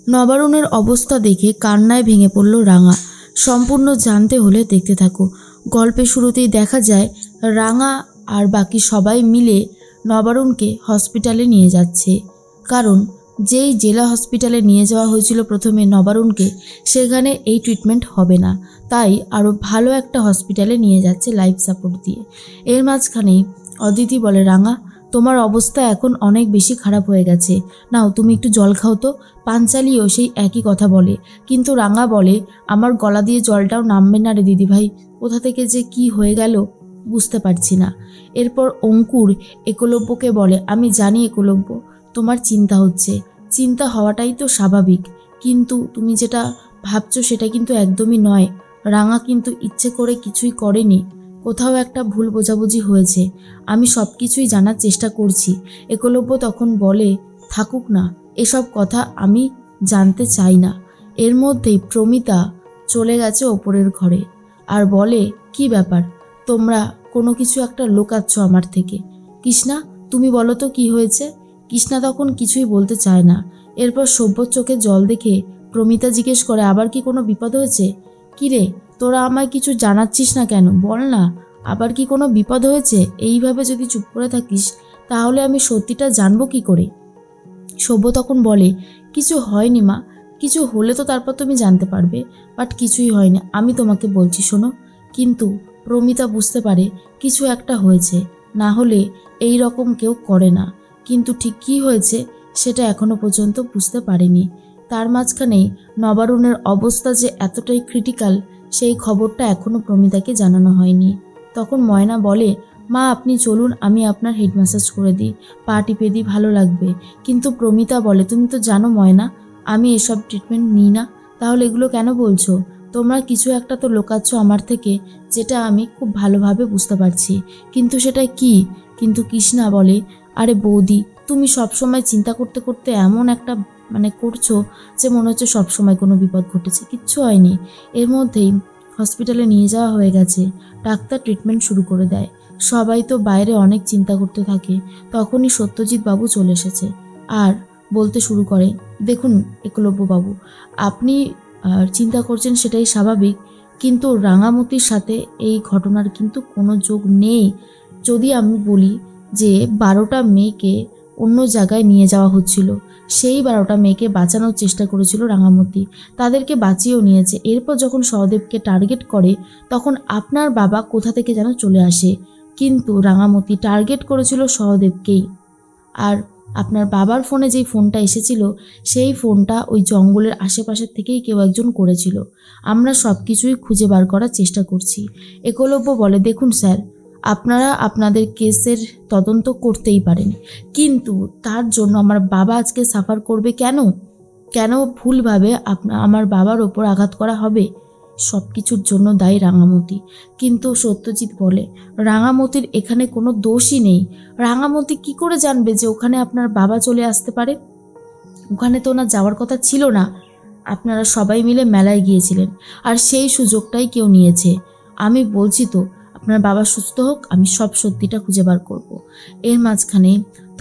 নবারুণের অবস্থা দেখে কান্নায় ভেঙে পড়ল রাঙা। সম্পূর্ণ জানতে হলে দেখতে থাকো। গল্পের শুরুতেই দেখা যায় রাঙা আর বাকি সবাই মিলে নবারুণকে হসপিটালে নিয়ে যাচ্ছে। কারণ যেই জেলা হসপিটালে নিয়ে যাওয়া হয়েছিল প্রথমে নবারুণকে, সেখানে এই ট্রিটমেন্ট হবে না, তাই আরও ভালো একটা হসপিটালে নিয়ে যাচ্ছে লাইফ সাপোর্ট দিয়ে। এর মাঝখানেই অদিতি বলে, রাঙা তোমার অবস্থা এখন অনেক বেশি খারাপ হয়ে গেছে, নাও তুমি একটু জল খাও তো। পাঞ্চালিও সেই একই কথা বলে, কিন্তু রাঙা বলে, আমার গলা দিয়ে জলটাও নামবে না রে দিদিভাই, কোথা থেকে যে কি হয়ে গেল বুঝতে পারছি না। এরপর অঙ্কুর একলব্যকে বলে, আমি জানি একলব্য তোমার চিন্তা হচ্ছে, চিন্তা হওয়াটাই তো স্বাভাবিক, কিন্তু তুমি যেটা ভাবছো সেটা কিন্তু একদমই নয়। রাঙা কিন্তু ইচ্ছে করে কিছুই করেনি, কোথাও একটা ভুল বোঝাবুঝি হয়েছে, আমি সব কিছুই জানার চেষ্টা করছি। একলব্য তখন বলে, থাকুক না এসব কথা, আমি জানতে চাই না। এর মধ্যেই প্রমিতা চলে গেছে ওপরের ঘরে আর বলে, কি ব্যাপার, তোমরা কোনো কিছু একটা লুকাচ্ছ আমার থেকে। কৃষ্ণা তুমি বলো তো কি হয়েছে। কৃষ্ণা তখন কিছুই বলতে চায় না। এরপর সভ্যর চোখে জল দেখে প্রমিতা জিজ্ঞেস করে, আবার কি কোনো বিপদ হয়েছে? কিরে তোরা আমায় কিছু জানাচ্ছিস না কেন, বল না, আবার কি কোনো বিপদ হয়েছে? এইভাবে যদি চুপ করে থাকিস তাহলে আমি সত্যিটা জানবো কি করে? সভ্য তখন বলে, কিছু হয়নি মা, কিছু হলে তো তারপর তুমি জানতে পারবে, বাট কিছুই হয়নি, আমি তোমাকে বলছি শোনো। কিন্তু প্রমিতা বুঝতে পারে কিছু একটা হয়েছে, না হলে এই রকম কেউ করে না, কিন্তু ঠিক কী হয়েছে সেটা এখনো পর্যন্ত বুঝতে পারেনি। তার মাঝখানেই নবারুণের অবস্থা যে এতটাই ক্রিটিক্যাল সেই খবরটা এখনও প্রমিতাকে জানানো হয়নি। তখন ময়না বলে, মা আপনি চলুন, আমি আপনার হেড ম্যাসাজ করে দিই, পা টিপে দিই, ভালো লাগবে। কিন্তু প্রমিতা বলে, তুমি তো জানো ময়না আমি এসব ট্রিটমেন্ট নিই না, তাহলে এগুলো কেন বলছো? তোমরা কিছু একটা তো লুকাচ্ছ আমার থেকে, যেটা আমি খুব ভালোভাবে বুঝতে পারছি, কিন্তু সেটা কি? কিন্তু কৃষ্ণা বলে, আরে বৌদি তুমি সবসময় চিন্তা করতে করতে এমন একটা করছো যে মনে হচ্ছে সবসময় কোনো বিপদ ঘটেছে, কিচ্ছু হয়নি। এর মধ্যেই হসপিটালে নিয়ে যাওয়া হয়ে গেছে, ডাক্তার ট্রিটমেন্ট শুরু করে দেয়। সবাই তো বাইরে অনেক চিন্তা করতে থাকে। তখনই সত্যজিৎ বাবু চলে এসেছে আর বলতে শুরু করে, দেখুন একলব্য বাবু, আপনি চিন্তা করছেন সেটাই স্বাভাবিক, কিন্তু রাঙামতির সাথে এই ঘটনার কিন্তু কোনো যোগ নেই। যদি আমি বলি যে 12টা মেয়েকে অন্য জায়গায় নিয়ে যাওয়া হচ্ছিল, সেই 12টা মেয়েকে বাঁচানোর চেষ্টা করেছিল রাঙামতি, তাদেরকে বাঁচিয়েও নিয়েছে। এরপর যখন সহদেবকে টার্গেট করে তখন আপনার বাবা কোথা থেকে যেন চলে আসে, কিন্তু রাঙামতি টার্গেট করেছিল সহদেবকেই। আর আপনার বাবার ফোনে যেই ফোনটা এসেছিল সেই ফোনটা ওই জঙ্গলের আশেপাশের থেকেই কেউ একজন করেছিল। আমরা সব কিছুই খুঁজে বার করার চেষ্টা করছি। একলব্য বলে, দেখুন স্যার, আপনারা আপনাদের কেসের তদন্ত করতেই পারেন, কিন্তু তার জন্য আমার বাবা আজকে সাফার করবে কেন? কেন ভুলভাবে আমার বাবার ওপর আঘাত করা হবে? সব কিছুর জন্য দায়ী রাঙামতি। কিন্তু সত্যজিৎ বলে, রাঙামতির এখানে কোনো দোষই নেই। রাঙামতি কি করে জানবে যে ওখানে আপনার বাবা চলে আসতে পারে? ওখানে তো ওনার যাওয়ার কথা ছিল না। আপনারা সবাই মিলে মেলায় গিয়েছিলেন আর সেই সুযোগটাই কেউ নিয়েছে। আমি বলছি তো আপনার বাবা সুস্থ হোক, আমি সব সত্যিটা খুঁজে বার করব। এর মাঝখানে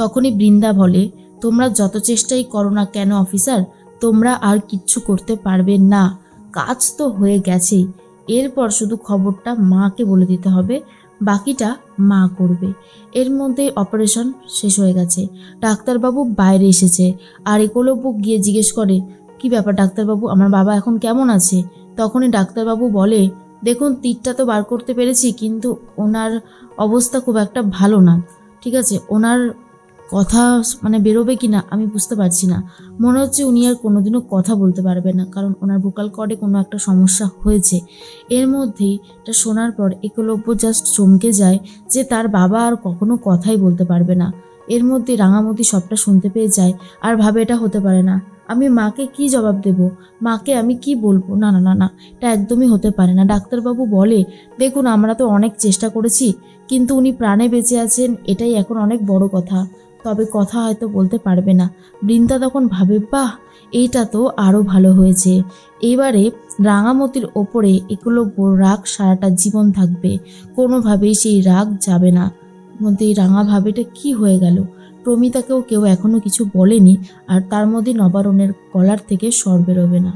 তখনই বৃন্দা বলে, তোমরা যত চেষ্টাই করো না কেন অফিসার, তোমরা আর কিচ্ছু করতে পারবে না, কাজ তো হয়ে গেছেই। এরপর শুধু খবরটা মাকে বলে দিতে হবে, বাকিটা মা করবে। এর মধ্যে অপারেশন শেষ হয়ে গেছে, ডাক্তারবাবু বাইরে এসেছে আর একলব্য গিয়ে জিজ্ঞেস করে, কি ব্যাপার ডাক্তারবাবু, আমার বাবা এখন কেমন আছে? তখনই ডাক্তারবাবু বলে, দেখুন তীরটা তো বার করতে পেরেছি, কিন্তু ওনার অবস্থা খুব একটা ভালো না। ঠিক আছে, ওনার কথা বেরোবে কি না আমি বুঝতে পারছি না, মনে হচ্ছে উনি আর কোনোদিনও কথা বলতে পারবে না, কারণ ওনার ভোকাল কর্ডে কোনো একটা সমস্যা হয়েছে। এর মধ্যেই এটা শোনার পর একলব্য জাস্ট চমকে যায় যে তার বাবা আর কখনো কথাই বলতে পারবে না। এর মধ্যে রাঙামতি সবটা শুনতে পেয়ে যায় আর ভাবে, এটা হতে পারে না, আমি মাকে কি জবাব দেব, মাকে আমি কি বলবো? না না না না, এটা একদমই হতে পারে না। ডাক্তারবাবু বলে, দেখুন আমরা তো অনেক চেষ্টা করেছি, কিন্তু উনি প্রাণে বেঁচে আছেন এটাই এখন অনেক বড় কথা, তবে কথা হয়তো বলতে পারবে না। বৃন্দা তখন ভাবে, বাহ, এইটা তো আরও ভালো হয়েছে, এবারে রাঙামতির ওপরে একলব্য রাগ সারাটা জীবন থাকবে, কোনোভাবেই সেই রাগ যাবে না। মধ্যে রাঙা ভাবেটা কি হয়ে গেল, প্রমিতাকেও কেউ এখনও কিছু বলেনি, আর তার মধ্যে নবারুণের গলার থেকে স্বর বেরোবে না।